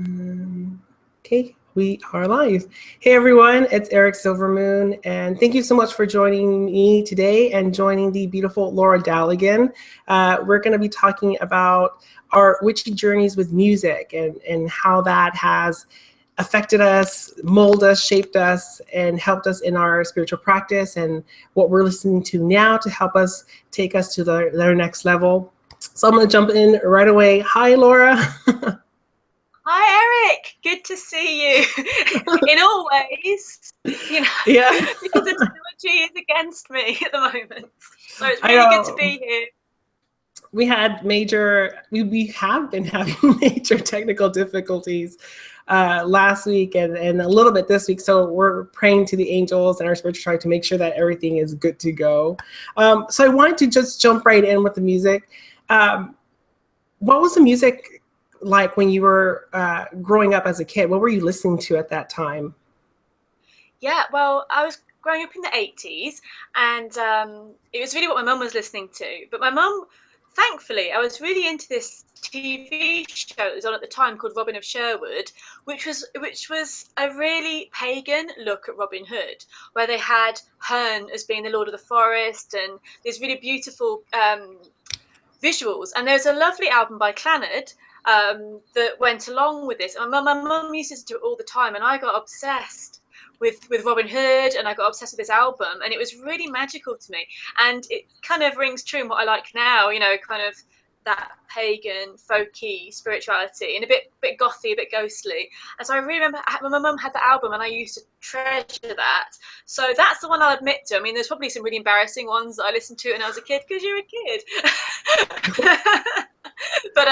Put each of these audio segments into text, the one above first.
Okay, we are live. Hey everyone, it's Eric Silvermoon, and thank you so much for joining me today and joining the beautiful Laura Daligan. We're going to be talking about our witchy journeys with music and how that has affected us, molded us, shaped us, and helped us in our spiritual practice and what we're listening to now to help us take us to their next level. So I'm going to jump in right away. Hi, Laura. Hi, Eric. Good to see you. In all ways, Yeah. because the technology is against me at the moment. So it's I really good to know. be here. We have been having major technical difficulties last week and a little bit this week. So we're praying to the angels and our spiritual tribe to make sure that everything is good to go. So I wanted to just jump right in with the music. What was the music like when you were growing up as a kid? What were you listening to at that time? Yeah, well, I was growing up in the 80s, and it was really what my mum was listening to. But my mum, thankfully, I was really into this TV show that was on at the time called Robin of Sherwood, which was a really pagan look at Robin Hood, where they had Herne as being the Lord of the Forest, and these really beautiful visuals. And there's a lovely album by Clannad that went along with this. And my mum used to do it all the time, and I got obsessed with Robin Hood, and I got obsessed with this album, and it was really magical to me. And it kind of rings true in what I like now, kind of that pagan, folky spirituality, and a bit gothy, a bit ghostly. And so I really remember my mum had the album, and I used to treasure that. So that's the one I'll admit to. I mean, there's probably some really embarrassing ones that I listened to when I was a kid, because you're a kid. But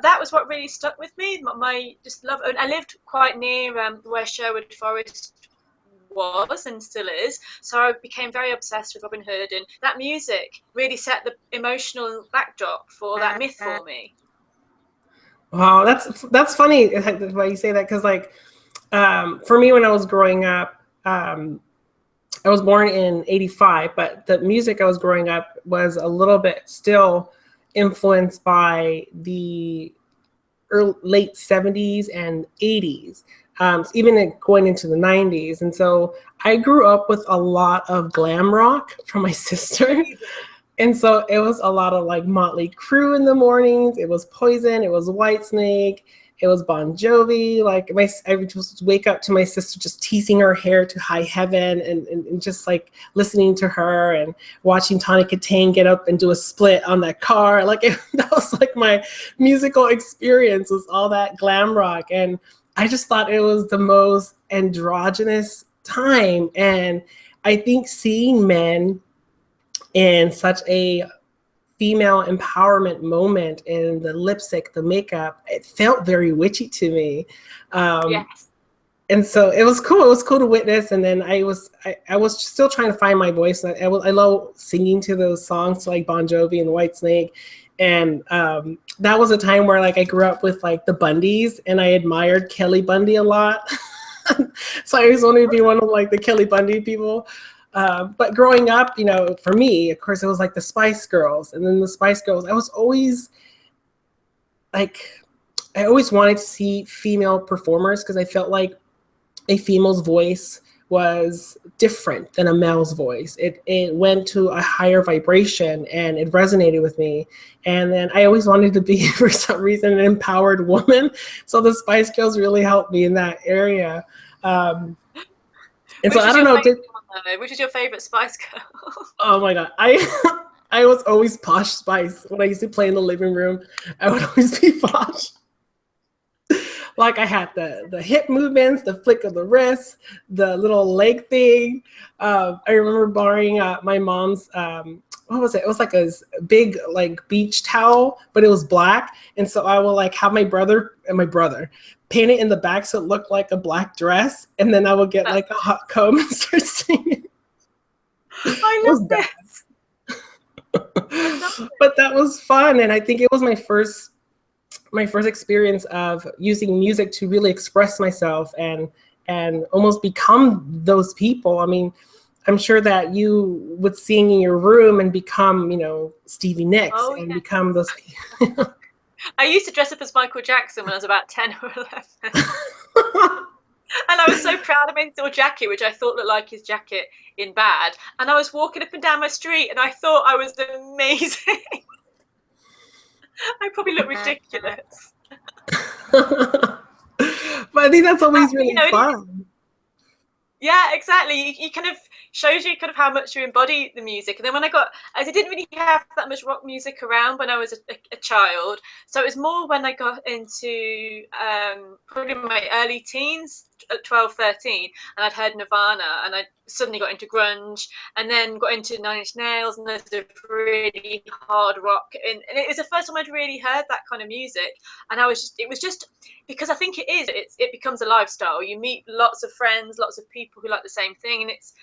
that was what really stuck with me. My just love. And I lived quite near where Sherwood Forest was and still is, so I became very obsessed with Robin Hood, and that music really set the emotional backdrop for that myth for me. Wow, that's funny why you say that, because for me when I was growing up, I was born in '85, but the music I was growing up was a little bit still influenced by the late '70s and '80s, even going into the '90s. And so I grew up with a lot of glam rock from my sister. And so it was a lot of like Motley Crue in the mornings. It was Poison. It was Whitesnake. It was Bon Jovi. I would just wake up to my sister just teasing her hair to high heaven and just like listening to her and watching Tawny Katane get up and do a split on that car. That was like my musical experience, was all that glam rock. And I just thought it was the most androgynous time. And I think seeing men in such a female empowerment moment in the lipstick, the makeup, it felt very witchy to me. Yes. And so it was cool. It was cool to witness. And then I was still trying to find my voice. I love singing to those songs, like Bon Jovi and Whitesnake. And that was a time where I grew up with the Bundys, and I admired Kelly Bundy a lot. So I always wanted to be one of the Kelly Bundy people. But growing up, for me, of course, it was the Spice Girls. And then the Spice Girls, I always wanted to see female performers, because I felt like a female's voice was different than a male's voice. It went to a higher vibration, and it resonated with me. And then I always wanted to be, for some reason, an empowered woman. So the Spice Girls really helped me in that area. And so I don't know. Which is your favorite Spice Girl? Oh my God. I was always Posh Spice. When I used to play in the living room, I would always be Posh. I had the hip movements, the flick of the wrist, the little leg thing. I remember borrowing my mom's, what was it? It was a big beach towel, but it was black. And so I will have my brother paint it in the back so it looked like a black dress. And then I would get a hot comb and start singing. I love this. But that was fun. And I think it was my first experience of using music to really express myself and almost become those people. I mean, I'm sure that you would sing in your room and become, Stevie Nicks become those people. I used to dress up as Michael Jackson when I was about 10 or 11. And I was so proud of my little jacket, which I thought looked like his jacket in Bad. And I was walking up and down my street and I thought I was amazing. I probably look ridiculous. But I think that's always really fun. Yeah, exactly. You kind of shows you kind of how much you embody the music. And then when I didn't really have that much rock music around when I was a child. So it was more when I got into probably my early teens, at 12, 13, and I'd heard Nirvana, and I suddenly got into grunge, and then got into Nine Inch Nails, and there's a really hard rock. And it was the first time I'd really heard that kind of music. And it was just because I think it becomes a lifestyle. You meet lots of friends, lots of people who like the same thing, and it's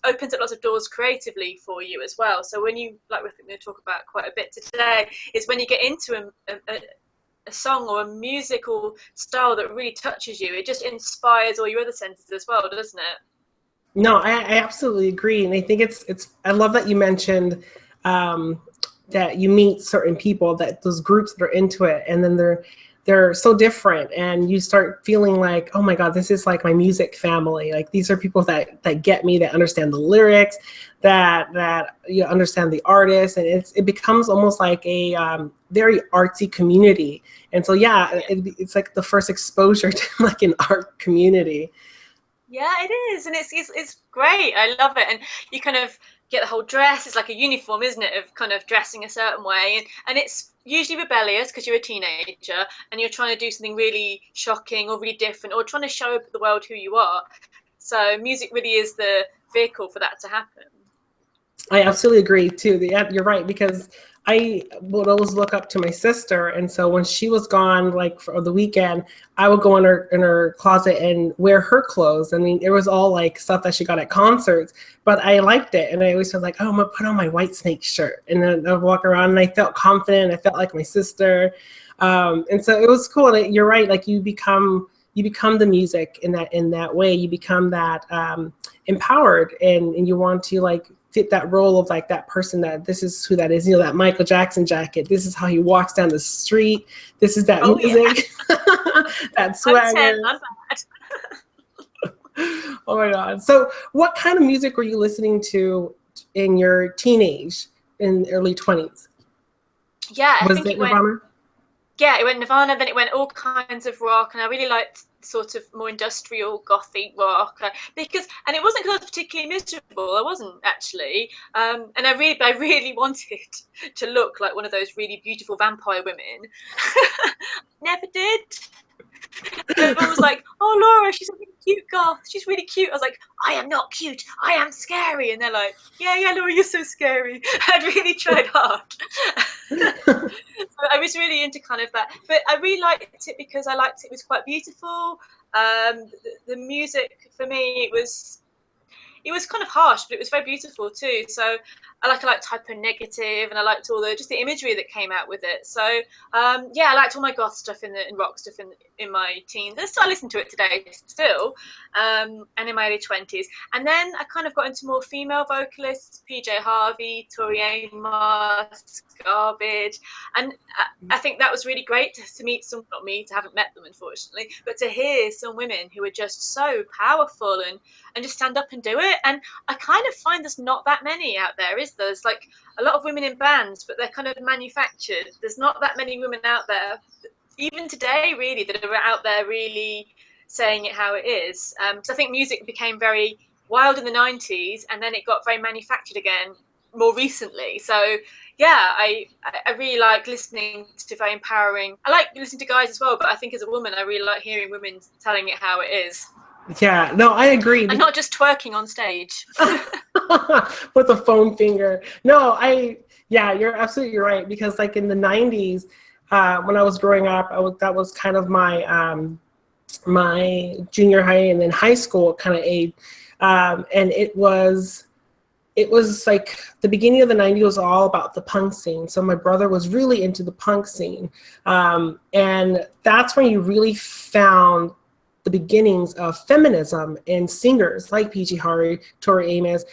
opens up lots of doors creatively for you as well. So when you, like we're going to talk about quite a bit today, is when you get into a song or a musical style that really touches you, it just inspires all your other senses as well, doesn't it? No, I absolutely agree. And I think I love that you mentioned that you meet certain people, that those groups that are into it, and then they're so different, and you start feeling like, oh my God, this is like my music family. Like these are people that get me, that understand the lyrics, that you understand the artist, and it becomes almost like a very artsy community. And so it's like the first exposure to like an art community. Yeah, it is, and it's great. I love it, and you kind of get the whole dress. It's like a uniform, isn't it, of kind of dressing a certain way, and it's usually rebellious because you're a teenager and you're trying to do something really shocking or really different, or trying to show the world who you are. So music really is the vehicle for that to happen. I absolutely agree too. You're right, because I would always look up to my sister, and so when she was gone, like for the weekend, I would go in her closet and wear her clothes. I mean, it was all like stuff that she got at concerts, but I liked it, and I always felt like, oh, I'm gonna put on my White Snake shirt, and then I'd walk around, and I felt confident. I felt like my sister, and so it was cool. And you're right, like you become the music in that way. You become that empowered, and you want to like fit that role of like that person, that this is who that is, you know, that Michael Jackson jacket, this is how he walks down the street, this is that music. Yeah. That swagger. Oh my God. So what kind of music were you listening to in your teenage, in early 20s? Yeah, I was think it Nirvana? It went Nirvana, then it went all kinds of rock, and I really liked sort of more industrial gothic rock, and it wasn't because I was particularly miserable. I wasn't actually, and I really wanted to look like one of those really beautiful vampire women. Never did. Everyone was like, "Oh, Laura, she's a really cute goth. She's really cute." I was like, "I am not cute. I am scary." And they're like, "Yeah, Laura, you're so scary." I'd really tried hard. So I was really into kind of that, but I really liked it because I liked it was quite beautiful. The music for me, it was kind of harsh, but it was very beautiful too. So I liked Typo Negative, and I liked all the imagery that came out with it. So I liked all my goth stuff and rock stuff in my teens. And I listen to it today still, and in my early 20s. And then I kind of got into more female vocalists: PJ Harvey, Tori Amos, Garbage, and I think that was really great to meet some, not me, to haven't met them unfortunately, but to hear some women who are just so powerful and just stand up and do it. And I kind of find there's not that many out there, is there? There's like a lot of women in bands, but they're kind of manufactured. There's not that many women out there, even today, really, that are out there really saying it how it is. So I think music became very wild in the 90s, and then it got very manufactured again more recently. So yeah, I really like listening to very empowering. I like listening to guys as well, but I think as a woman, I really like hearing women telling it how it is. Yeah, no, I agree. And not just twerking on stage. With a foam finger. No, you're absolutely right. Because like in the 90s, when I was growing up, that was kind of my my junior high and then high school kind of age. And it was like the beginning of the 90s was all about the punk scene. So my brother was really into the punk scene. And that's when you really found the beginnings of feminism and singers like PG Harvey, Tori Amos.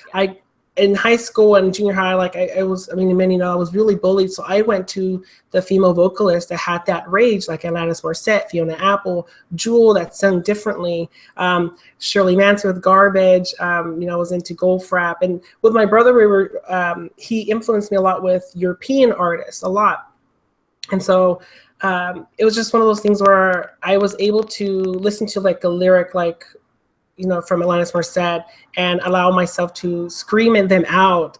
in high school and junior high, like I was, I mean, many know I was really bullied. So I went to the female vocalist that had that rage, like Alanis Morissette, Fiona Apple, Jewel that sang differently, Shirley Manson with Garbage. I was into Goldfrapp. And with my brother, we were, he influenced me a lot with European artists, a lot. And so it was just one of those things where I was able to listen to like a lyric, like, from Alanis Morissette, and allow myself to scream them out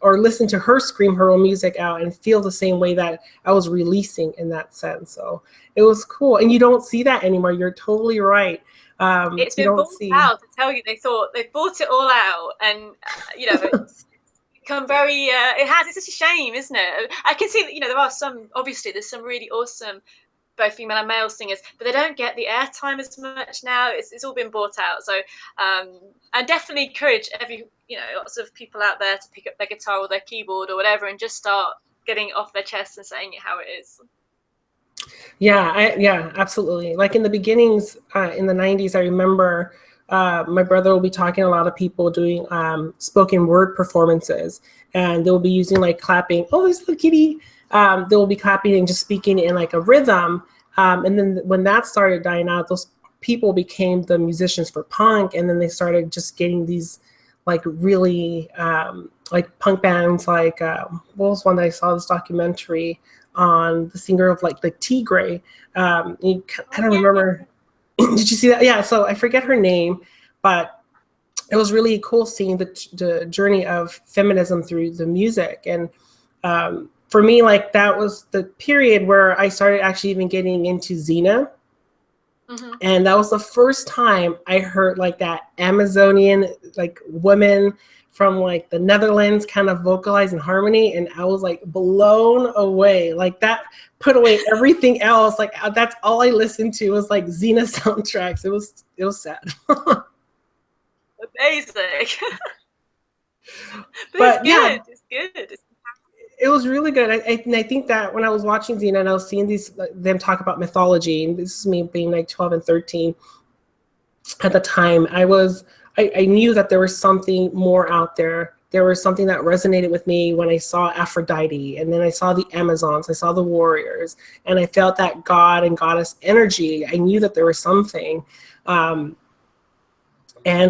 or listen to her scream her own music out and feel the same way that I was releasing in that sense. So it was cool. And you don't see that anymore. You're totally right. It's been bought out, to tell you. They bought it all out, and it's become very it's such a shame, isn't it? I can see that there's some really awesome both female and male singers, but they don't get the airtime as much now. It's all been bought out. So I definitely encourage lots of people out there to pick up their guitar or their keyboard or whatever and just start getting it off their chest and saying it how it is. Yeah, absolutely. Like in the beginnings, in the 90s, I remember my brother will be talking to a lot of people doing spoken word performances, and they'll be using like clapping. Oh, there's the kitty. They will be clapping and just speaking in like a rhythm. And then when that started dying out, those people became the musicians for punk. And then they started just getting these like really like punk bands, like what was one that I saw this documentary on the singer of like the Tigray. I don't remember. Did you see that? Yeah. So I forget her name, but it was really cool seeing the journey of feminism through the music. And for me, like that was the period where I started actually even getting into Xena. Mm-hmm. And that was the first time I heard like that Amazonian, like women from like the Netherlands kind of vocalize in harmony. And I was like blown away. Like that put away everything else. Like that's all I listened to was like Xena soundtracks. It was sad. Amazing. but it's good. It's good. It was really good. I think that when I was watching Xena and I was seeing them talk about mythology, and this is me being like 12 and 13 at the time, I knew that there was something more out there. There was something that resonated with me when I saw Aphrodite, and then I saw the Amazons, I saw the warriors, and I felt that god and goddess energy. I knew that there was something. And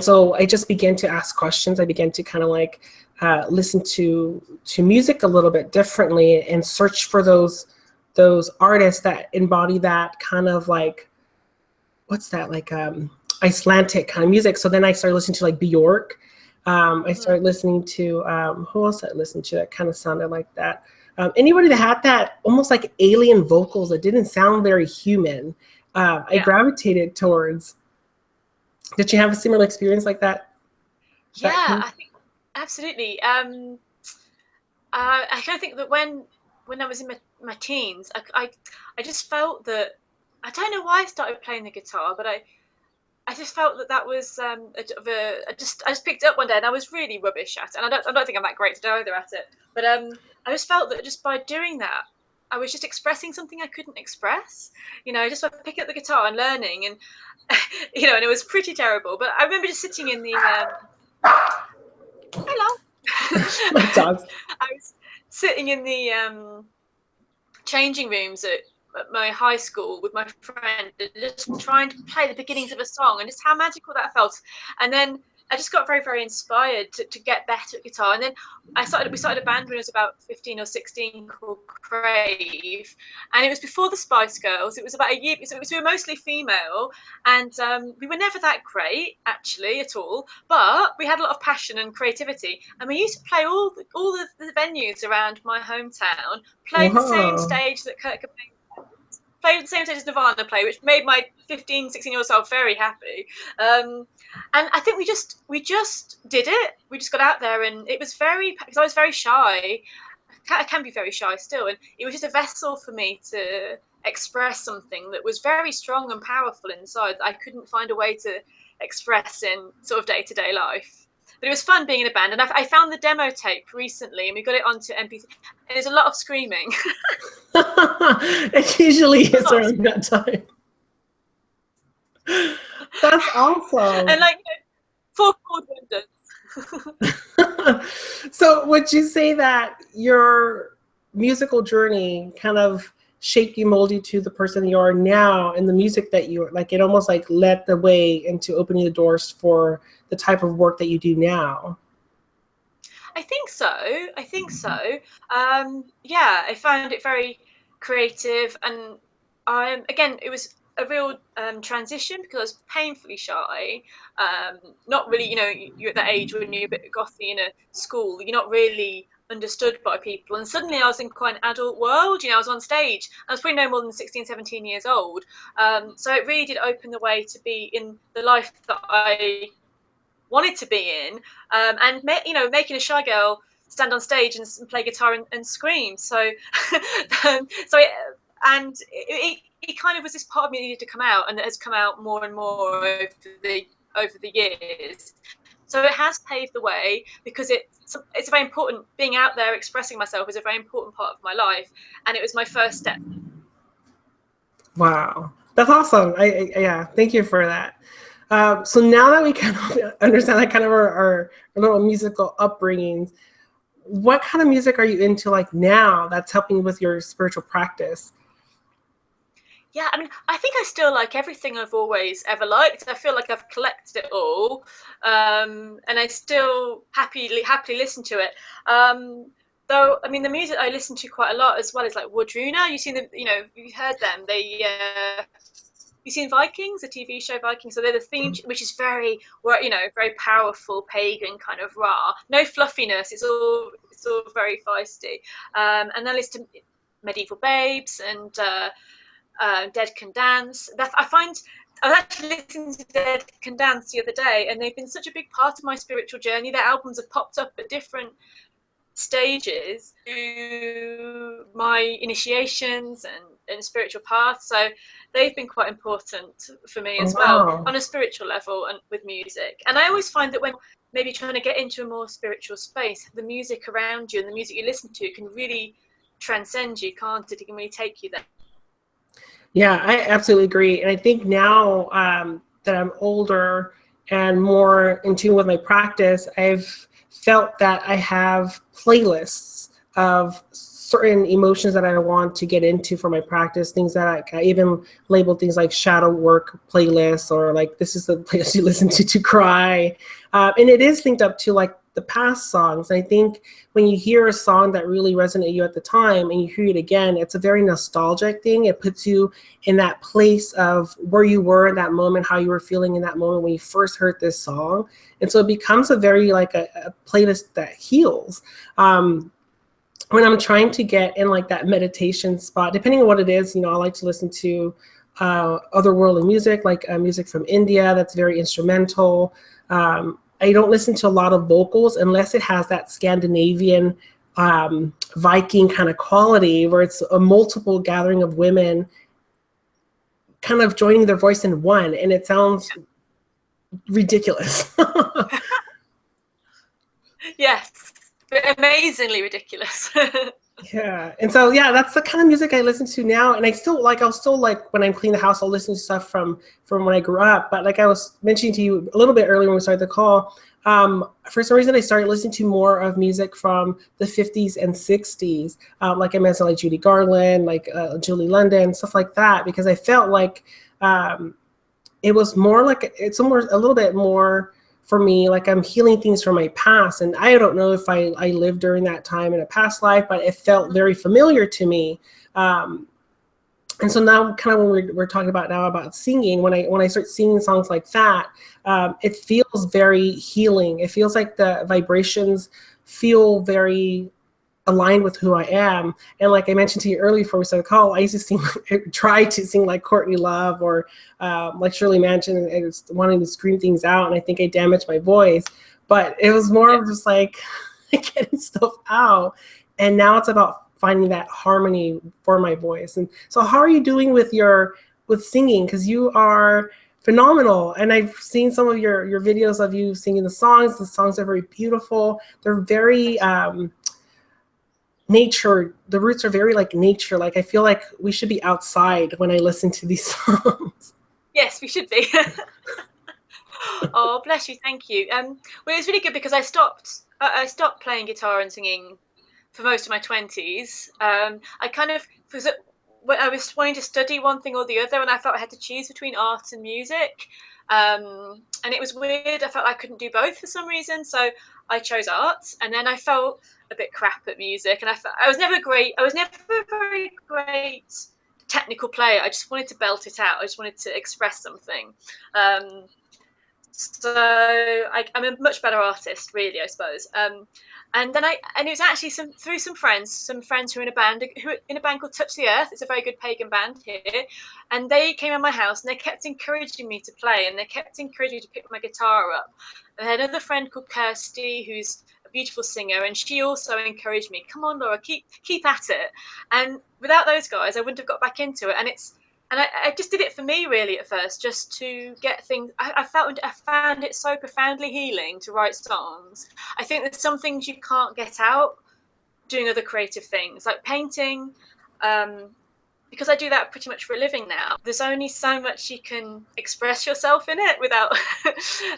so I just began to ask questions. I began to kind of like listen to music a little bit differently and search for those artists that embody that kind of like, what's that, like Icelandic kind of music. So then I started listening to like Bjork. I started listening to who else I listened to that kind of sounded like that. Anybody that had that almost like alien vocals that didn't sound very human, I gravitated towards. Did you have a similar experience like that? I think absolutely. I kind of think that when I was in my teens, I just felt that, I don't know why I started playing the guitar, but I just felt that was I just picked it up one day and I was really rubbish at it, and I don't think I'm that great today either at it, but I just felt that just by doing that I was just expressing something I couldn't express, just by picking up the guitar and learning, and and it was pretty terrible. But I remember just sitting in the hello. My dogs. I was sitting in the changing rooms at my high school with my friend, just trying to play the beginnings of a song, and just how magical that felt. And then I just got very, very inspired to get better at guitar. And then we started a band when I was about 15 or 16 called Crave. And it was before the Spice Girls. It was about a year, so we were mostly female. And we were never that great, actually, at all. But we had a lot of passion and creativity. And we used to play all the venues around my hometown, played the same stage that Kurt Cobain played the same stage as Nirvana play, which made my 15, 16-year-old self very happy. And I think we just did it. We just got out there, and it was because I was very shy. I can be very shy still, and it was just a vessel for me to express something that was very strong and powerful inside that I couldn't find a way to express in sort of day-to-day life. But it was fun being in a band, and I found the demo tape recently, and we got it onto MP3. And there's a lot of screaming. It usually is around that time. That's awesome. And like 4 chord wonders. So would you say that your musical journey kind of shaped you, molded you to the person you are now, and the music that you like, it almost like led the way into opening the doors for the type of work that you do now? I think so. I think so. Yeah, I found it very creative, and again, it was a real transition because I was painfully shy. Not really, you're at that age when you're a bit gothy in a school. You're not really understood by people, and suddenly I was in quite an adult world. I was on stage. I was probably no more than 16, 17 years old. So it really did open the way to be in the life that I wanted to be in, and making a shy girl stand on stage and play guitar and scream. So, it kind of was this part of me that needed to come out, and it has come out more and more over the years. So it has paved the way because it's very important. Being out there expressing myself is a very important part of my life, and it was my first step. Wow, that's awesome. Yeah, thank you for that. So now that we kind of understand that kind of our little musical upbringings, what kind of music are you into like now that's helping you with your spiritual practice? Yeah, I mean, I think I still like everything I've always ever liked. I feel like I've collected it all, and I still happily listen to it. Though, I mean, the music I listen to quite a lot as well is like Wardruna. You've seen them, you've heard them. You've seen Vikings, the TV show Vikings. So they're the theme, which is very, very powerful pagan kind of raw. No fluffiness. It's all very feisty. And then I listen to Medieval Babes and Dead Can Dance. I was actually listening to Dead Can Dance the other day, and they've been such a big part of my spiritual journey. Their albums have popped up at different stages to my initiations and spiritual paths. So they've been quite important for me as well Wow. on a spiritual level and with music. And I always find that when maybe trying to get into a more spiritual space, the music around you and the music you listen to can really transcend you, can't it? It can really take you there. Yeah, I absolutely agree. And I think now that I'm older and more in tune with my practice, I've felt that I have playlists of certain emotions that I want to get into for my practice, things that I even labeled things like shadow work playlists, or like this is the playlist you listen to cry. And it is linked up to like the past songs. I think when you hear a song that really resonated with you at the time and you hear it again, it's a very nostalgic thing. It puts you in that place of where you were in that moment, how you were feeling in that moment when you first heard this song. And so it becomes a very like a playlist that heals. When I'm trying to get in like that meditation spot, depending on what it is, I like to listen to otherworldly music, like music from India that's very instrumental. I don't listen to a lot of vocals unless it has that Scandinavian Viking kind of quality where it's a multiple gathering of women kind of joining their voice in one, and it sounds ridiculous. Yes, amazingly ridiculous. Yeah. And so, yeah, that's the kind of music I listen to now. And I'll still like when I'm cleaning the house, I'll listen to stuff from when I grew up. But like I was mentioning to you a little bit earlier when we started the call, for some reason I started listening to more of music from the 50s and 60s. Like I mentioned, like Judy Garland, like Julie London, stuff like that, because I felt like it was more like it's a little bit more for me, like I'm healing things from my past. And I don't know if I lived during that time in a past life, but it felt very familiar to me. And so now kind of when we're talking about singing, when I start singing songs like that, it feels very healing. It feels like the vibrations feel very aligned with who I am. And like I mentioned to you earlier before we started the call, I used to try to sing like Courtney Love or like Shirley Manson, and was wanting to scream things out. And I think I damaged my voice, but it was more of just like getting stuff out. And now it's about finding that harmony for my voice. And so how are you doing with singing? Because you are phenomenal. And I've seen some of your videos of you singing the songs. The songs are very beautiful. They're very, nature, the roots are very like nature. Like I feel like we should be outside when I listen to these songs. Yes, we should be. Oh, bless you. Thank you. Well, it was really good because I stopped playing guitar and singing for most of my 20s. I kind of was when I was wanting to study one thing or the other, and I felt I had to choose between art and music. And it was weird. I felt I couldn't do both for some reason, so I chose art. And then I felt a bit crap at music, and I was never great. I was never a very great technical player. I just wanted to belt it out. I just wanted to express something. Um, I'm a much better artist, really, I suppose. And it was actually through some friends who are in a band called Touch the Earth. It's a very good pagan band here, and they came in my house and they kept encouraging me to play, and they kept encouraging me to pick my guitar up. And I had another friend called Kirsty, who's a beautiful singer, and she also encouraged me, "Come on, Laura, keep at it." And without those guys, I wouldn't have got back into it. And I just did it for me, really, at first, just to get things. I found it so profoundly healing to write songs. I think there's some things you can't get out doing other creative things, like painting. Because I do that pretty much for a living now. There's only so much you can express yourself in it without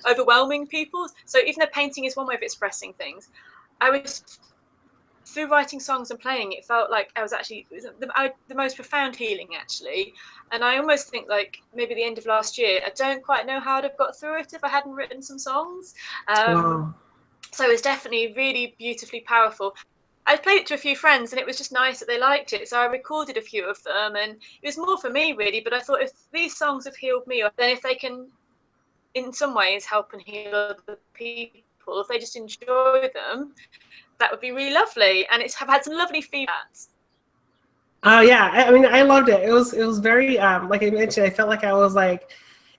overwhelming people. So even though painting is one way of expressing things, I was through writing songs and playing, it felt like I was actually the most profound healing, actually. And I almost think, like, maybe the end of last year, I don't quite know how I'd have got through it if I hadn't written some songs. Wow. So it's definitely really beautifully powerful. I played it to a few friends, and it was just nice that they liked it. So I recorded a few of them, and it was more for me, really. But I thought, if these songs have healed me, then if they can, in some ways, help and heal other people, if they just enjoy them, that would be really lovely. And I've had some lovely feedback. Oh yeah, I mean, I loved it. It was very like I mentioned, I felt like I was like,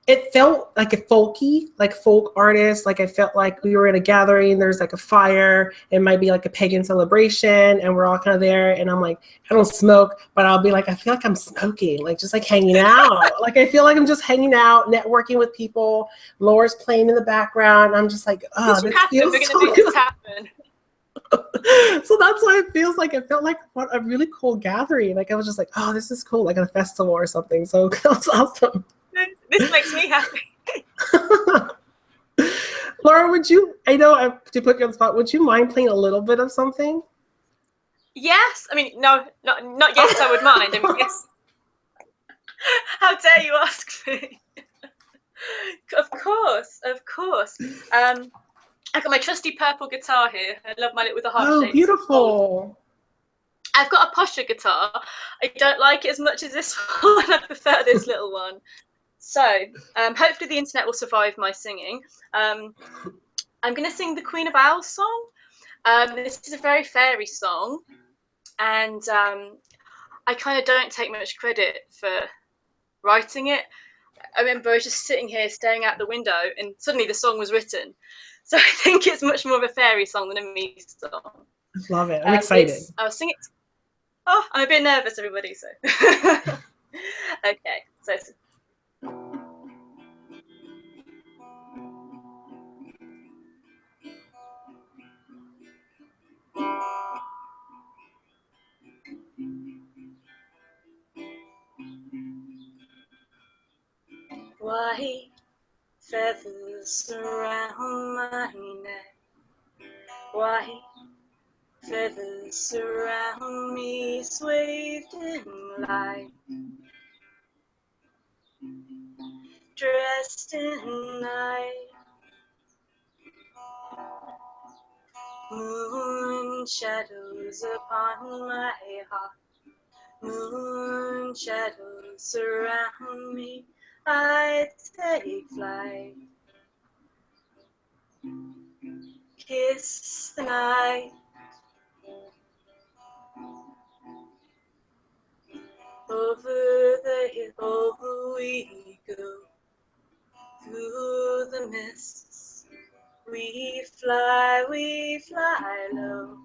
it felt like a folky, like folk artist. Like I felt like we were in a gathering. There's like a fire. It might be like a pagan celebration, and we're all kind of there. And I'm like, I don't smoke, but I'll be like, I feel like I'm smoking, like just like hanging out. Like I feel like I'm just hanging out, networking with people. Laura's playing in the background. I'm just like, oh, this feels We're so going to make good. this happen. So that's why it feels like. It felt like what a really cool gathering. Like I was just like, oh, this is cool, like a festival or something. So that was awesome. This makes me happy. Laura, I know I have to put you on the spot, would you mind playing a little bit of something? Yes. I mean, no, not yes, I would mind. I mean, yes. How dare you ask me? Of course, of course. I've got my trusty purple guitar here. I love my with the heart Oh, shapes. beautiful. I've got a posher guitar. I don't like it as much as this one. I prefer this little one. So hopefully the internet will survive my singing. I'm going to sing the Queen of Owls song. This is a very fairy song, and I kind of don't take much credit for writing it. I remember I was just sitting here staring out the window, and suddenly the song was written. So I think it's much more of a fairy song than a me song. I love it. I'm excited. I'll sing it. Oh, I'm a bit nervous, everybody. So okay, so. White feathers surround my neck. White feathers surround me, swathed in light. Dressed in night. Moon shadows upon my heart. Moon shadows surround me. I take flight. Kiss the night. Over the hill, over we go. Through the mists, we fly low.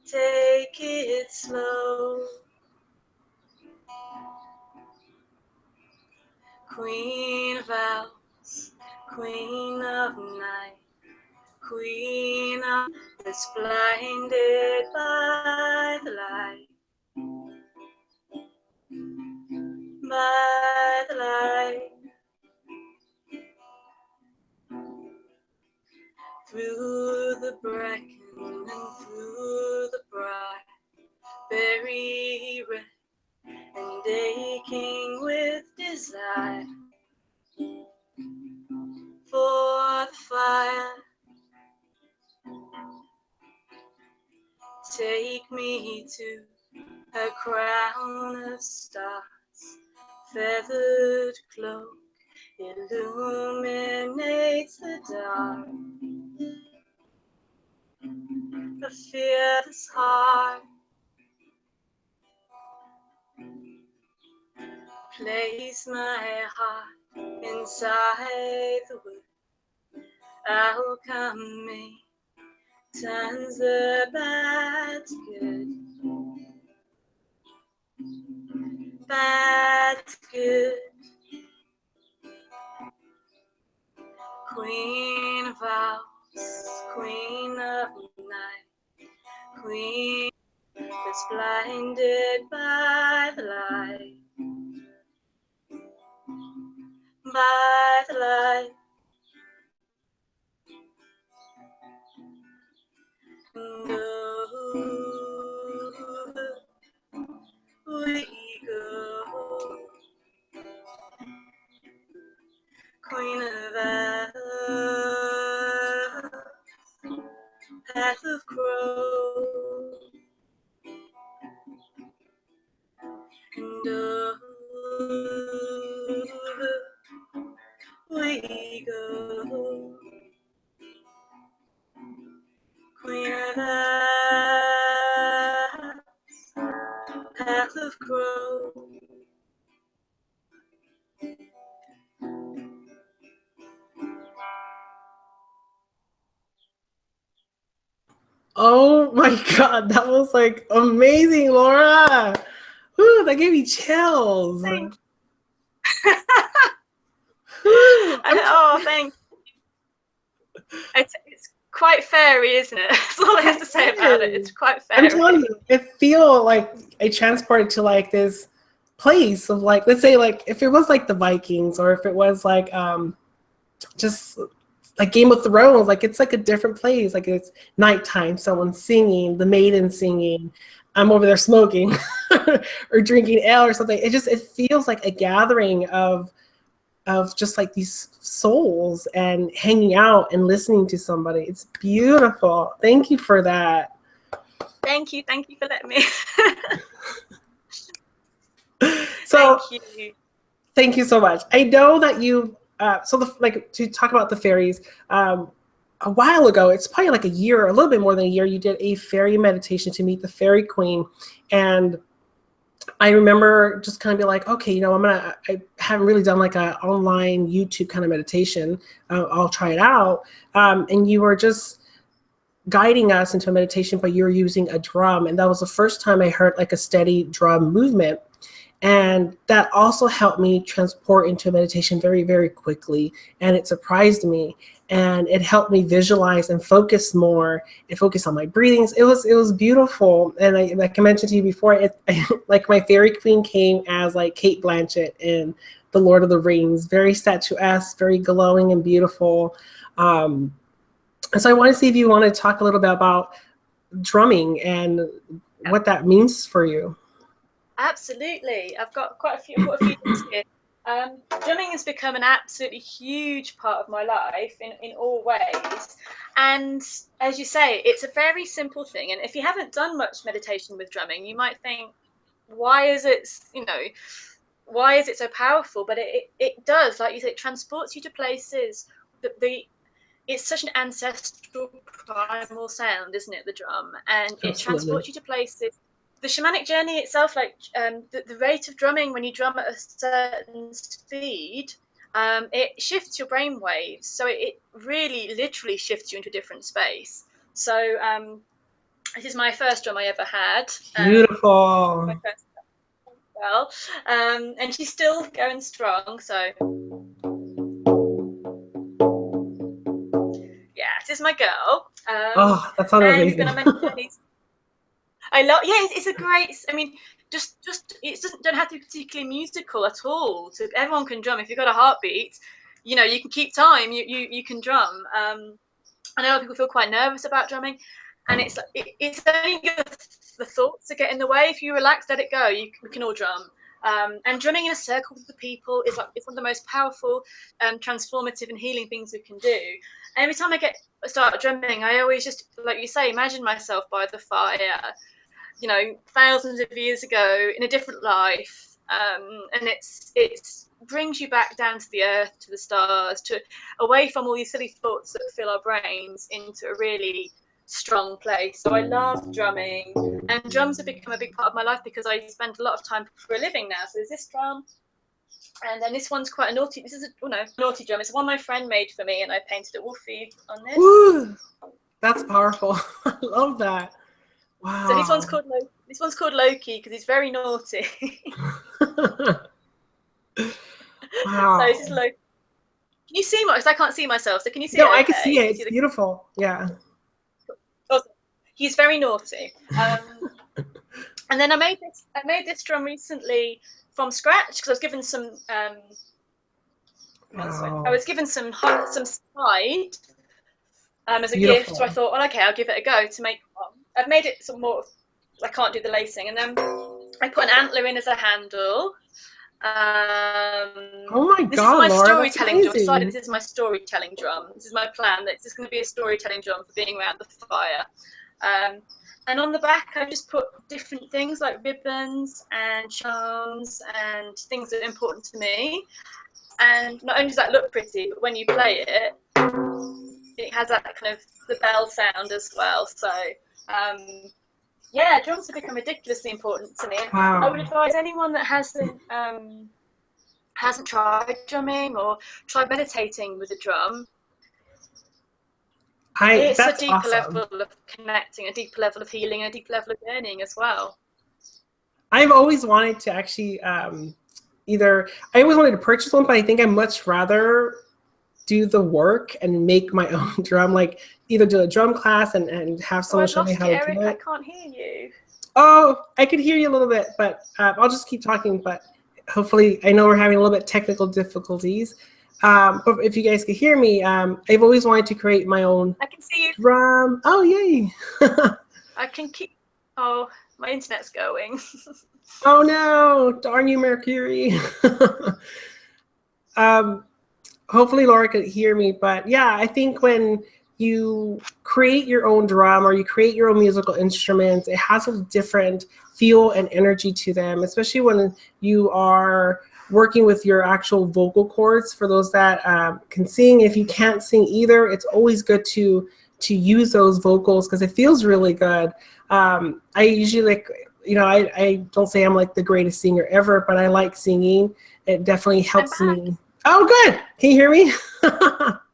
Take it slow. Queen of owls, queen of night, queen of that's blinded by the light. By the light. me to a crown of stars, feathered cloak illuminates the dark. A fearless heart place my heart inside the wood. Alchemy turns the bad to good. Bad to good. Queen of hours, queen of night, queen that's blinded by the light. By the light. And over we go. Queen of Earth, path of crow. And over we go. Queen of Earth, path of crow. Oh my God, that was like amazing, Laura. Woo, that gave me chills. Thanks. Oh, thanks. It's quite fairy, isn't it? That's all I have to say about it. It's quite fairy. I'm telling you, it feels like I transported to like this place of like, let's say like if it was like the Vikings, or if it was like just like Game of Thrones, like it's like a different place. Like it's nighttime, someone's singing, the maiden singing, I'm over there smoking or drinking ale or something. It feels like a gathering of just like these souls and hanging out and listening to somebody. It's beautiful. Thank you for that. Thank you for letting me. So thank you so much. I know that you like to talk about the fairies. A while ago, it's probably like a year, a little bit more than a year, you did a fairy meditation to meet the fairy queen. And I remember just kind of be like, okay, you know, I haven't really done like a online YouTube kind of meditation. I'll try it out. And you were just guiding us into a meditation, but you were using a drum. And that was the first time I heard like a steady drum movement. And that also helped me transport into meditation very, very quickly. And it surprised me. And it helped me visualize and focus more and focus on my breathings. It was beautiful. And like I mentioned to you before, like my fairy queen came as like Kate Blanchett in The Lord of the Rings, very statuesque, very glowing and beautiful. And so I want to see if you want to talk a little bit about drumming and what that means for you. Absolutely. I've got a few things here. Drumming has become an absolutely huge part of my life in all ways. And as you say, it's a very simple thing. And if you haven't done much meditation with drumming, you might think, why is it so powerful? But it does, like you said, it transports you to places. It's such an ancestral primal sound, isn't it, the drum? And it transports you to places. The shamanic journey itself, like the rate of drumming when you drum at a certain speed, it shifts your brain waves. So it really literally shifts you into a different space. So this is my first drum I ever had. Beautiful. My first girl. And she's still going strong. So yeah, this is my girl. Oh, that sounded amazing. I love. Yeah, it's a great. I mean, just it don't have to be particularly musical at all. So everyone can drum. If you've got a heartbeat, you know, you can keep time. You can drum. I know a lot of people feel quite nervous about drumming, and it's only the thoughts that get in the way. If you relax, let it go. We can all drum. And drumming in a circle with the people is it's one of the most powerful, transformative and healing things we can do. And every time I start drumming, I always just, like you say, imagine myself by the fire. you know, thousands of years ago in a different life, and it brings you back down to the earth, to the stars, to away from all these silly thoughts that fill our brains into a really strong place. So I love drumming, and drums have become a big part of my life because I spend a lot of time for a living now. So there's this drum, and then this one's quite a naughty. This is a naughty drum. It's one my friend made for me, and I painted a wolfie on this. Ooh, that's powerful. I love that. Wow. So this one's called Loki because he's very naughty. Wow. So this is Loki. Can you see much? I can't see myself. So can you see? No, it? I can see it. It's beautiful. Yeah. Awesome. He's very naughty. And then I made this drum recently from scratch because I was given some. Wow. I was given some slide as a Beautiful. gift. So I thought, well, okay, I'll give it a go to make one. I've made it some more. I can't do the lacing, and then I put an antler in as a handle. Oh my this God, is my Laura, storytelling drum. amazing. This is my storytelling drum. This is my plan. That this is going to be a storytelling drum for being around the fire. And on the back, I just put different things like ribbons and charms and things that are important to me. And not only does that look pretty, but when you play it, it has that kind of the bell sound as well. So, yeah, drums have become ridiculously important to me. Wow. I would advise anyone that hasn't tried drumming or tried meditating with a drum. It's a deeper awesome. level of connecting, a deeper level of healing, a deeper level of learning as well. I've always wanted to actually I always wanted to purchase one, but I think I'd much rather do the work and make my own drum, like either do a drum class and have someone show me how to do it. I can't hear you. Oh, I could hear you a little bit, but I'll just keep talking. But hopefully, I know we're having a little bit technical difficulties. But if you guys could hear me, I've always wanted to create my own. I can see you. Drum. Oh, yay! I can keep. Oh, my internet's going. Oh no! Darn you, Mercury. Hopefully Laura could hear me, but yeah, I think when you create your own drum or you create your own musical instruments, it has a different feel and energy to them, especially when you are working with your actual vocal cords. For those that can sing, if you can't sing either, it's always good to use those vocals because it feels really good. I usually I don't say I'm like the greatest singer ever, but I like singing. It definitely helps me. Oh, good. Can you hear me?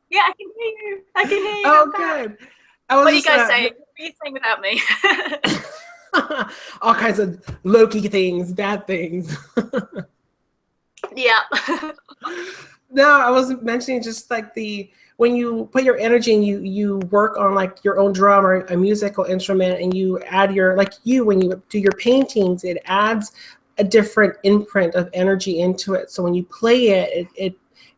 Yeah, I can hear you. Oh, good. What are you guys saying? What are you saying without me? All kinds of Loki things, bad things. Yeah. No, I was mentioning just like when you put your energy and you work on like your own drum or a musical instrument and you add when you do your paintings, it adds a different imprint of energy into it. So when you play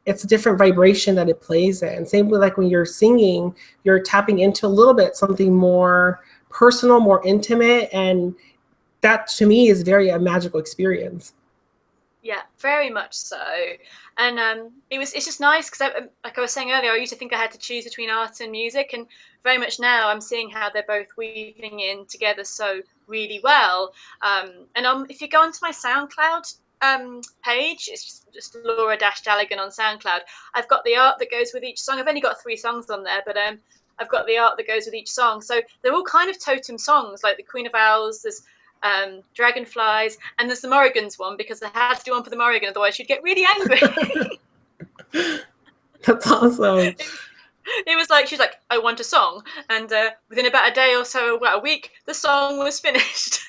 it's a different vibration that it plays in. Same with like when you're singing, you're tapping into a little bit something more personal, more intimate, and that to me is a magical experience. Yeah, very much so. And it's just nice because like I was saying earlier, I used to think I had to choose between art and music, and very much now I'm seeing how they're both weaving in together so really well. If you go onto my SoundCloud page, it's just Laura Daligan on SoundCloud. I've got the art that goes with each song. I've only got 3 songs on there, but I've got the art that goes with each song. So they're all kind of totem songs, like the Queen of Owls. There's dragonflies, and there's the Morrigans one because I had to do one for the Morrigan, otherwise she'd get really angry. That's awesome. It was like she's like, I want a song, and within about a day or so, a week, the song was finished.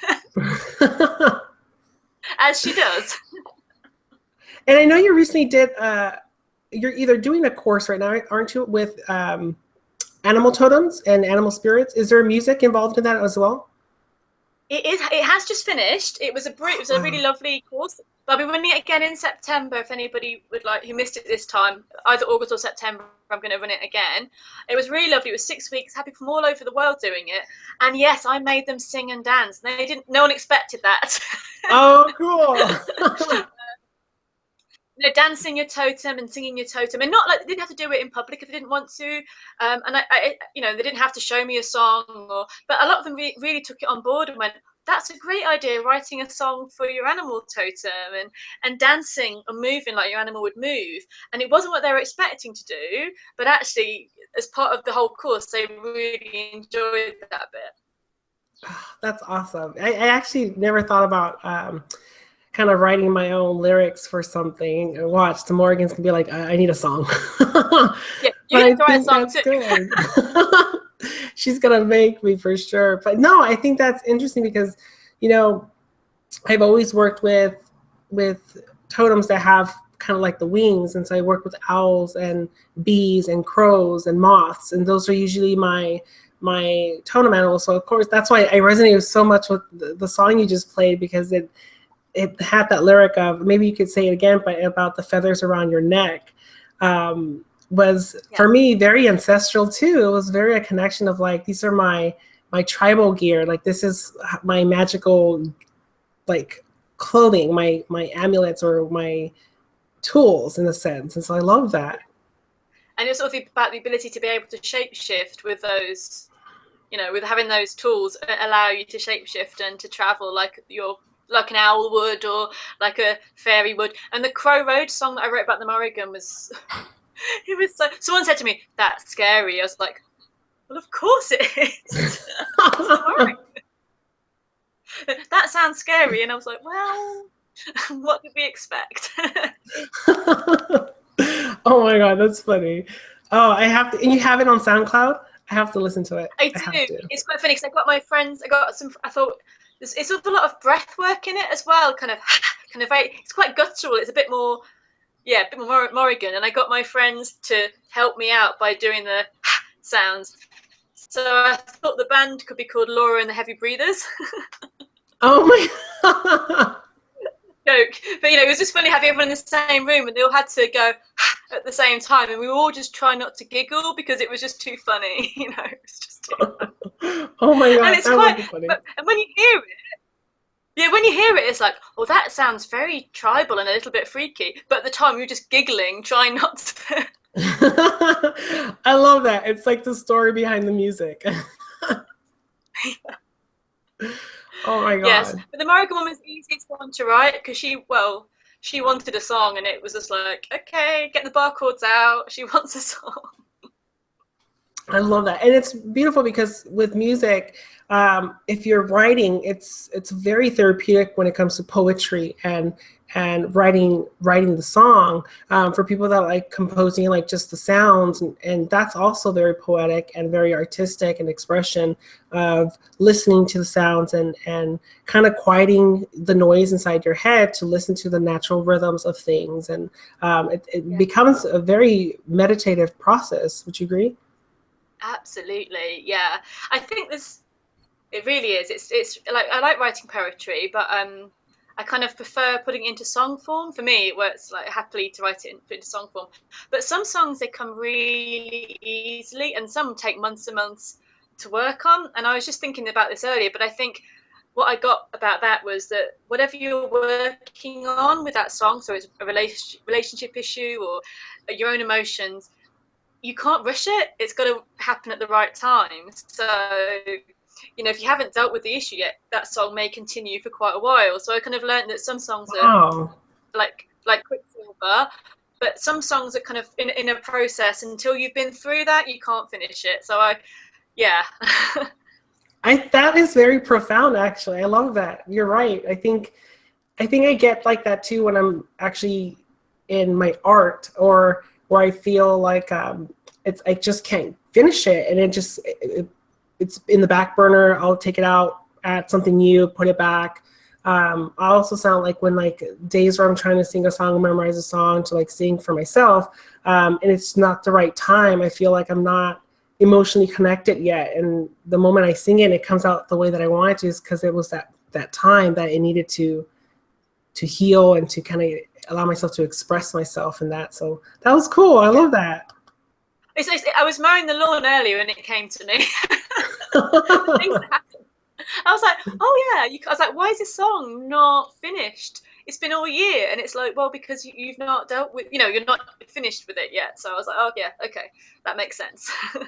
As she does. And I know you recently did. You're either doing a course right now, aren't you, with animal totems and animal spirits? Is there music involved in that as well? It is. It has just finished. It was a really lovely course. I'll be running it again in September. If anybody would like, who missed it this time, either August or September, I'm going to run it again. It was really lovely. It was 6 weeks. Had people from all over the world doing it, and yes, I made them sing and dance. They didn't. No one expected that. Oh, cool. Dancing your totem and singing your totem, and not like they didn't have to do it in public if they didn't want to. And I they didn't have to show me a song, but a lot of them really took it on board and went, that's a great idea, writing a song for your animal totem and dancing and moving like your animal would move. And it wasn't what they were expecting to do, but actually, as part of the whole course, they really enjoyed that bit. That's awesome. I actually never thought about kind of writing my own lyrics for something. Watch, the Morgans can be like, I need a song. Yeah, but I write a think song that's too. good. She's gonna make me for sure. But no, I think that's interesting because, you know, I've always worked with totems that have kind of like the wings, and so I work with owls and bees and crows and moths, and those are usually my totem animals. So of course that's why I resonated so much with the song you just played, because it had that lyric of, maybe you could say it again, but about the feathers around your neck. Was for me very ancestral too. It was very a connection of like, these are my tribal gear, like this is my magical like clothing, my amulets or my tools in a sense. And so I love that. And it's sort of about the ability to be able to shapeshift with those, you know, with having those tools allow you to shapeshift and to travel like an owl would, or like a fairy would. And the Crow Road song that I wrote about the Morrigan was, it was so, someone said to me, that's scary. I was like, well, of course it is. That sounds scary. And I was like, well, what did we expect? Oh my God, that's funny. Oh, I have to, and you have it on SoundCloud? I have to listen to it. I do. It's quite funny because I got my friends, I thought, it's sort of a lot of breath work in it as well, kind of very, it's quite guttural. It's a bit more Morrigan. And I got my friends to help me out by doing the sounds. So I thought the band could be called Laura and the Heavy Breathers. Oh my Joke. But, you know, it was just funny having everyone in the same room and they all had to go at the same time. And we were all just trying not to giggle because it was just too funny. You know, it was just too funny. Oh my God. And it's quite funny. And when you hear it, when you hear it, it's like, oh, that sounds very tribal and a little bit freaky. But at the time, you're just giggling, trying not to. I love that. It's like the story behind the music. Oh my God. Yes, but the Morrigan one was the easiest one to write because she wanted a song and it was just like, okay, get the bar chords out. She wants a song. I love that. And it's beautiful because with music, if you're writing, it's very therapeutic when it comes to poetry and writing the song. For people that like composing like just the sounds, and that's also very poetic and very artistic, and expression of listening to the sounds and kind of quieting the noise inside your head to listen to the natural rhythms of things. And it becomes a very meditative process. Would you agree? Absolutely, yeah. I think it really is. It's like, I like writing poetry, but I kind of prefer putting it into song form. For me, it works like happily to write it and put it into song form. But some songs, they come really easily, and some take months and months to work on. And I was just thinking about this earlier, but I think what I got about that was that whatever you're working on with that song, so it's a relationship issue or your own emotions, you can't rush it. It's got to happen at the right time. So, you know, if you haven't dealt with the issue yet, that song may continue for quite a while. So I kind of learned that some songs are like Quicksilver, but some songs are kind of in a process. Until you've been through that, you can't finish it. So that is very profound, actually. I love that. You're right. I think I get like that too when I'm actually in my art, or where I feel like I just can't finish it, and it's in the back burner. I'll take it out, add something new, put it back. I also sound like when like days where I'm trying to sing a song, memorize a song to like sing for myself, and it's not the right time. I feel like I'm not emotionally connected yet, and the moment I sing it, and it comes out the way that I want it to, is because it was that time that it needed to heal and to kind of allow myself to express myself in that. So that was cool. I love that. I was mowing the lawn earlier and it came to me. Things that happen. I was like, oh yeah. I was like, why is this song not finished? It's been all year. And it's like, well, because you've not dealt with, you're not finished with it yet. So I was like, oh yeah, okay, that makes sense. And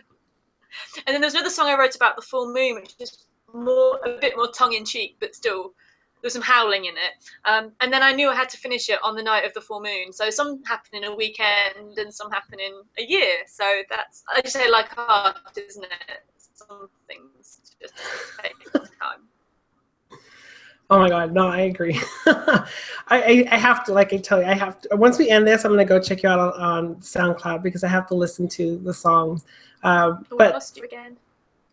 then there's another song I wrote about the full moon, which is a bit more tongue in cheek, but still there's some howling in it. And then I knew I had to finish it on the night of the full moon. So some happen in a weekend and some happen in a year. So that's, I just say, like art, isn't it? Some things just take time. Oh my God, no, I agree. I have to, like I tell you, I have to, once we end this, I'm going to go check you out on SoundCloud because I have to listen to the songs. We lost you again.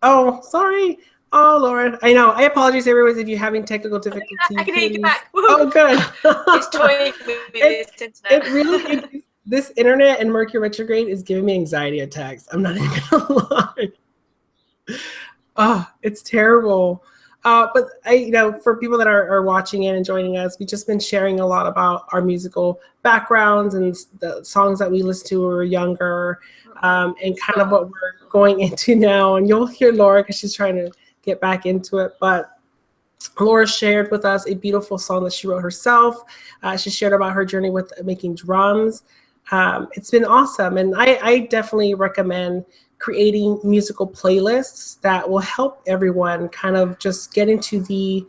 Oh, sorry. Oh, Laura. I know. I apologize, everyone, if you're having technical difficulties. I can hear you back. Oh, good. It's toying with me, this internet. It really, this internet and Mercury retrograde is giving me anxiety attacks. I'm not even going to lie. Oh, it's terrible. But for people that are watching in and joining us, we've just been sharing a lot about our musical backgrounds and the songs that we listened to when we were younger, and kind of what we're going into now. And you'll hear Laura because she's trying to get back into it. But Laura shared with us a beautiful song that she wrote herself. She shared about her journey with making drums. It's been awesome. And I definitely recommend creating musical playlists that will help everyone kind of just get into the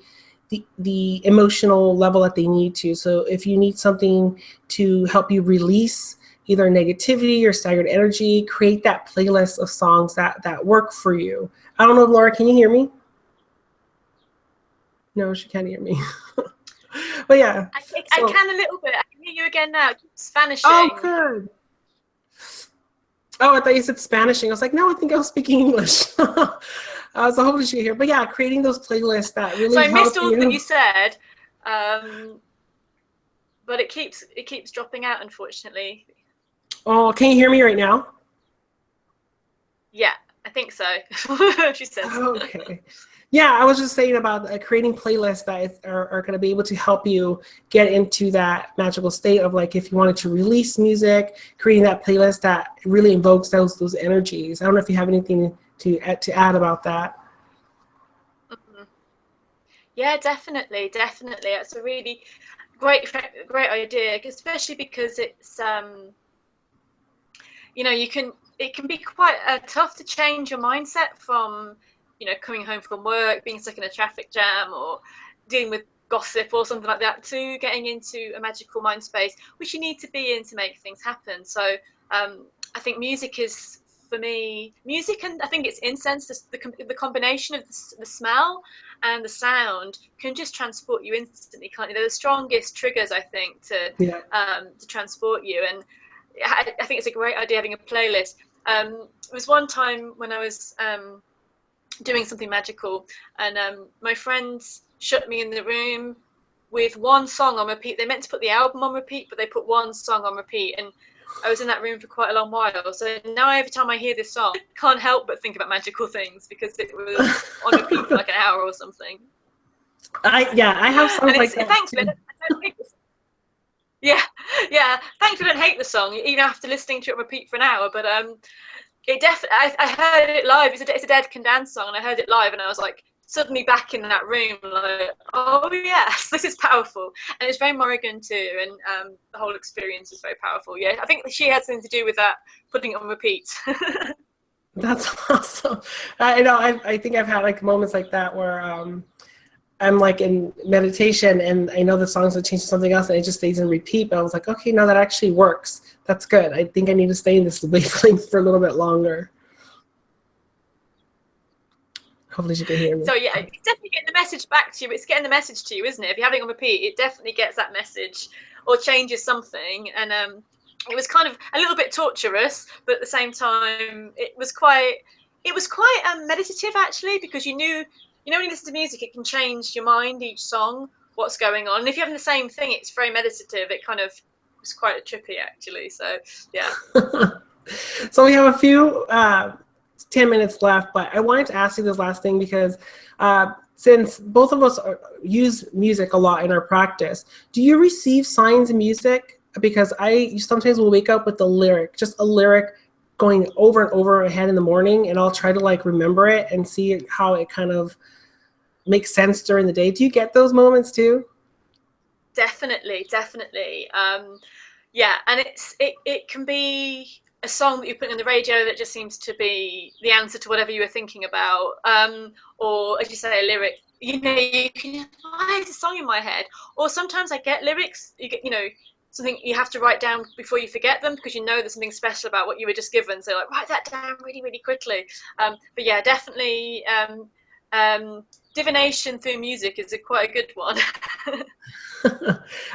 emotional level that they need to. So if you need something to help you release either negativity or staggered energy, create that playlist of songs that work for you. I don't know if Laura, can you hear me? No, she can't hear me. But yeah. I can a little bit. I can hear you again now. Spanishing. Oh, good. Oh, I thought you said Spanishing. I was like, no, I think I was speaking English. So hopefully she can hear. But yeah, creating those playlists that really help you. So I missed all that you said, but it keeps dropping out, unfortunately. Oh, can you hear me right now? Yeah, I think so. She says. Okay. Yeah, I was just saying about creating playlists that are going to be able to help you get into that magical state of, like, if you wanted to release music, creating that playlist that really invokes those energies. I don't know if you have anything to add about that. Mm-hmm. Yeah, definitely. It's a really great idea, especially because it's it can be quite tough to change your mindset from coming home from work, being stuck in a traffic jam, or dealing with gossip or something like that, to getting into a magical mind space, which you need to be in to make things happen. So I think music is, for me, and I think it's incense, the combination of the smell and the sound can just transport you instantly, can't you? They're the strongest triggers, I think, to transport you. And I think it's a great idea having a playlist. It was one time when I was doing something magical, and my friends shut me in the room with one song on repeat. They meant to put the album on repeat, but they put one song on repeat, and I was in that room for quite a long while. So now every time I hear this song, I can't help but think about magical things, because it was on repeat for like an hour or something. I have songs like that. Thankfully, I don't hate this. Yeah. Thankfully, I don't hate the song, even after listening to it on repeat for an hour. But it definitely, I heard it live. It's a Dead Can Dance song, and I heard it live, and I was like suddenly back in that room, like, oh yes, this is powerful. And it's very Morrigan too, and the whole experience is very powerful. Yeah, I think she had something to do with that, putting it on repeat. That's awesome. I think I've had like moments like that where I'm like in meditation and I know the songs will change to something else and it just stays in repeat. But I was like, okay, no, that actually works. That's good. I think I need to stay in this wavelength for a little bit longer. Hopefully she can hear me. So yeah, it's definitely getting the message back to you. It's getting the message to you, isn't it? If you're having it on repeat, it definitely gets that message or changes something. And it was kind of a little bit torturous, but at the same time, it was quite meditative, actually, because you know when you listen to music, it can change your mind, each song, what's going on. And if you're having the same thing, it's very meditative. It kind of was quite trippy, actually. So yeah. So we have a few 10 minutes left, but I wanted to ask you this last thing because since both of us use music a lot in our practice, do you receive signs in music? Because I sometimes will wake up with just a lyric going over and over my head in the morning, and I'll try to like remember it and see how it kind of makes sense during the day. Do you get those moments too? Definitely. Yeah, and it can be a song that you're putting on the radio that just seems to be the answer to whatever you were thinking about, or as you say, a lyric. You know, you can, why is a song in my head? Or sometimes I get lyrics, you get, you know, something you have to write down before you forget them because you know there's something special about what you were just given. So like, write that down really, really quickly. But yeah, definitely divination through music is quite a good one.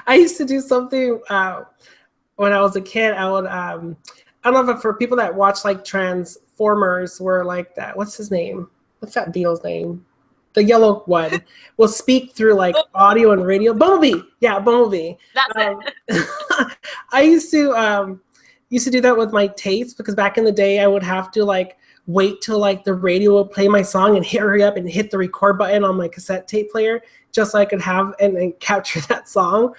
I used to do something when I was a kid. I would, I don't know if for people that watch like Transformers were like that. What's his name? What's that Beatles name? The yellow one will speak through like audio and radio. Bumblebee. Yeah, Bumblebee. That's it. I used to do that with my tapes because back in the day I would have to like wait till like the radio would play my song and hurry up and hit the record button on my cassette tape player just so I could have and capture that song.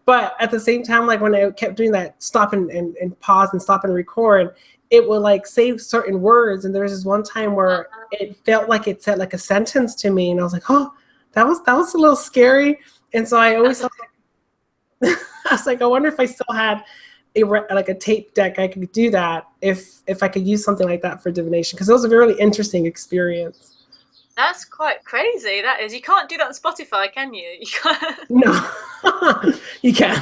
But at the same time, like when I kept doing that, stop and pause and stop and record, it would like save certain words. And there was this one time where it felt like it said like a sentence to me, and I was like, oh, that was a little scary. And so I always thought, I was like, I wonder if I still had a tape deck I could do that if I could use something like that for divination, because it was a really interesting experience. That's quite crazy. That is. You can't do that on Spotify, can you? You can't. No, you can't.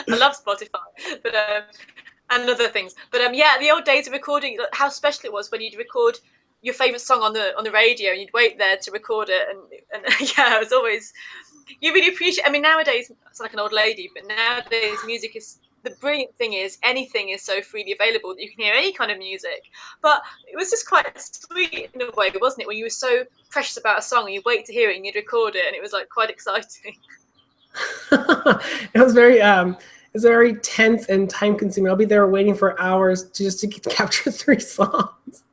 I love Spotify, but and other things. But yeah, the old days of recording, how special it was when you'd record your favorite song on the radio and you'd wait there to record it, and yeah, it was always, you really appreciate. I mean, nowadays it's like an old lady, but nowadays music is, the brilliant thing is anything is so freely available that you can hear any kind of music. But it was just quite sweet in a way, wasn't it, when you were so precious about a song and you'd wait to hear it and you'd record it, and it was like quite exciting. It was very tense and time consuming. I'll be there waiting for hours just to capture 3 songs.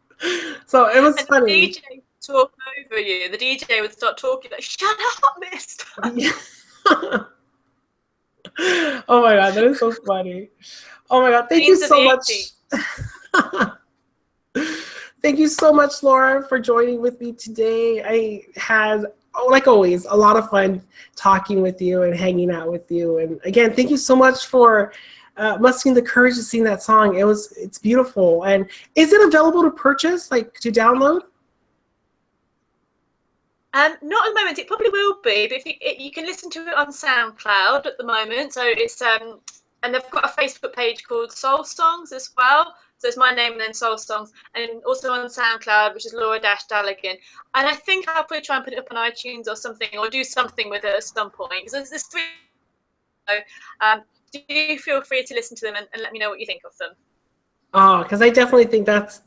So it was funny. The DJ would talk over you. The DJ would start talking like, "Shut up, mister." Yeah. Oh my god, that is so funny. Oh my god, thank you so much. Thank you so much, Laura, for joining with me today. I had, like always, a lot of fun talking with you and hanging out with you. And again, thank you so much for mustering the courage to sing that song. It's beautiful. And is it available to purchase, like to download? Not at the moment. It probably will be, but if you can listen to it on SoundCloud at the moment. So it's and they've got a Facebook page called Soul Songs as well. So it's my name and then Soul Songs, and also on SoundCloud, which is Laura Daligan. And I think I'll probably try and put it up on iTunes or something, or do something with it at some point. Because there's 3. So, do feel free to listen to them and let me know what you think of them. Oh, because I definitely think that's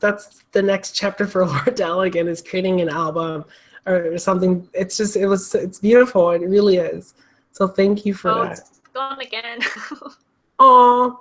the next chapter for Laura Daligan, is creating an album or something. It's beautiful. It really is. So thank you for that. It's gone again. Oh,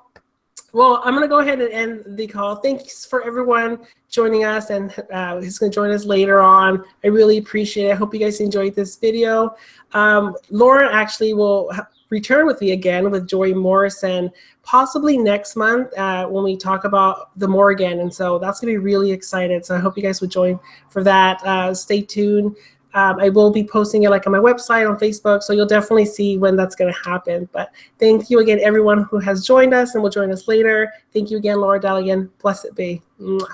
well, I'm going to go ahead and end the call. Thanks for everyone joining us, and who's going to join us later on. I really appreciate it. I hope you guys enjoyed this video. Laura actually will return with me again with Joy Morrison, possibly next month when we talk about the Morgan. And so that's going to be really excited. So I hope you guys would join for that. Stay tuned. I will be posting it like on my website, on Facebook, so you'll definitely see when that's going to happen. But thank you again, everyone who has joined us and will join us later. Thank you again, Laura Daligan. Blessed be. Mwah.